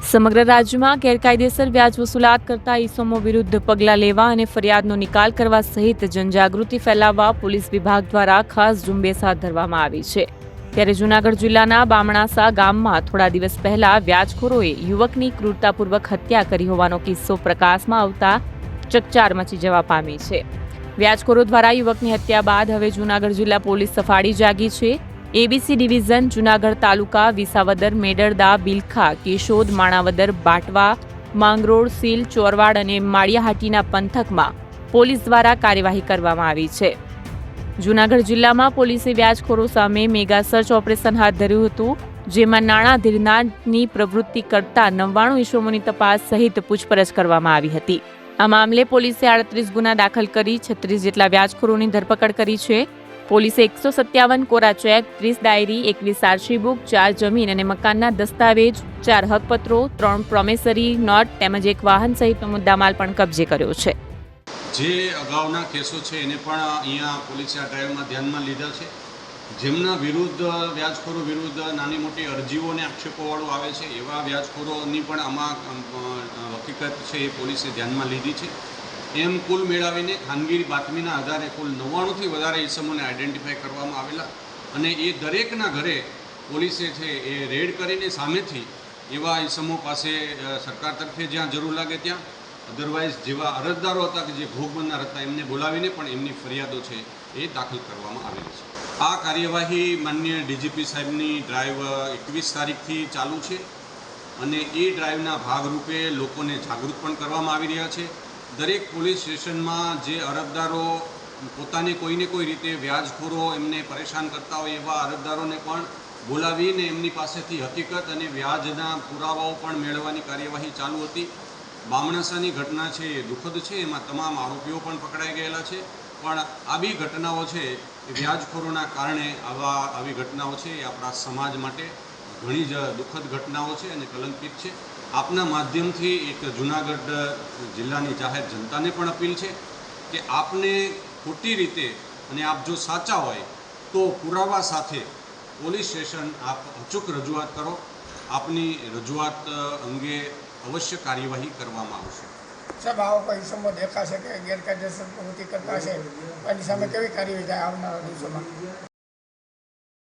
સમગ્ર રાજ્યમાં ગેરકાયદેસર વ્યાજ વસૂલાત કરતા ઇસમો વિરુદ્ધ પગલાં લેવા અને ફરિયાદનો નિકાલ કરવા સહિત જનજાગૃતિ ફેલાવવા પોલીસ વિભાગ દ્વારા ખાસ ઝુંબેશ હાથ ધરવામાં આવી છે। ત્યારે જૂનાગઢ જિલ્લાના બામણાસા ગામમાં થોડા દિવસ પહેલા વ્યાજખોરોએ યુવકની ક્રૂરતાપૂર્વક હત્યા કરી હોવાનો કિસ્સો પ્રકાશમાં આવતા ચકચાર મચી જવા પામી છે। વ્યાજખોરો દ્વારા યુવકની હત્યા બાદ હવે જૂનાગઢ જિલ્લા પોલીસ સફાળી જાગી છે। एबीसी डिविजन जूनागढ़ तालुका विसावदर मेडरदा बिलखा केशोद माणावदर बाटवा मांगरोळ सील चोरवाड અને માળિયાહાટીના પંથકમાં પોલીસ દ્વારા કાર્યવાહી કરવામાં આવી છે। જૂનાગઢ જિલ્લામાં પોલીસે વ્યાજખોરો સામે મેગા સર્ચ ઓપરેશન હાથ ધર્યું હતું, જેમાં નાણાં ધીરનારની પ્રવૃત્તિ કરતા 99 ઇસમોની તપાસ સહિત પૂછપરછ કરવામાં આવી હતી। આ મામલે પોલીસે 38 ગુના દાખલ કરી 36 જેટલા વ્યાજખોરોની ધરપકડ કરી છે। પોલીસે 157 કોરા ચેક, 30 ડાયરી, 21 આરસી બુક, 4 જમીન અને મકાનના દસ્તાવેજ, 4 હકપત્રો, 3 પ્રોમિસરી નોટ તેમજ એક વાહન સહિતનો મુદ્દામાલ પણ કબજે કર્યો છે। જે અગાઉના કેસો છે એને પણ અહીંયા પોલીસે આ ડ્રાઈવમાં ધ્યાનમાં લીધા છે। જેમના વિરુદ્ધ વ્યાજખોરો વિરુદ્ધ નાની મોટી અરજીઓ અને આક્ષેપોવાળું આવે છે એવા વ્યાજખોરોની પણ આમાં હકીકત છે એ પોલીસે ધ્યાનમાં લીધી છે। એમ કુલ મેળવીને ખાનગી બાતમીના આધારે કુલ 99થી વધારે ઇસમોને આઈડેન્ટિફાઈ કરવામાં આવેલા અને એ દરેકના ઘરે પોલીસે છે એ રેડ કરીને સામેથી એવા ઇસમો પાસે સરકાર તરફે જ્યાં જરૂર લાગે ત્યાં, અધરવાઇઝ જેવા અરજદારો હતા કે જે ભોગ બનનાર હતા એમને બોલાવીને પણ એમની ફરિયાદો છે એ દાખલ કરવામાં આવેલી છે। આ કાર્યવાહી માનનીય ડીજીપી સાહેબની ડ્રાઈવ 21 તારીખથી ચાલુ છે અને એ ડ્રાઈવના ભાગરૂપે લોકોને જાગૃત પણ કરવામાં આવી રહ્યા છે। દરેક પોલીસ સ્ટેશનમાં જે અરજદારો પોતાની કોઈને કોઈ રીતે વ્યાજખોરો એમને પરેશાન કરતા હોય એવા અરજદારોને પણ બોલાવીને એમની પાસેથી હકીકત અને વ્યાજના પુરાવાઓ પણ મેળવવાની કાર્યવાહી ચાલુ હતી। બામણાસાની ઘટના છે એ દુઃખદ છે, એમાં તમામ આરોપીઓ પણ પકડાઈ ગયેલા છે, પણ આવી ઘટનાઓ છે એ વ્યાજખોરોના કારણે આવી ઘટનાઓ છે એ આપણા સમાજ માટે ઘણી જ દુઃખદ ઘટનાઓ છે અને કલંકિત છે। આપના માધ્યમથી એક જૂનાગઢ જિલ્લાની જાહેર જનતાને પણ અપીલ છે કે આપને ખોટી રીતે અને આપ જો સાચા હોય તો પુરાવા સાથે પોલીસ સ્ટેશન આપ અચૂક રજૂઆત કરો। આપની રજૂઆત અંગે અવશ્ય કાર્યવાહી કરવામાં આવશે। સાહેબ, આવો કોઈ ઇસમો દેખાશે કે ગેરકાયદેસર પ્રવૃત્તિ કરતા હશે એની સામે કેવી કાર્યવાહી થાય આવનારા દિવસોમાં?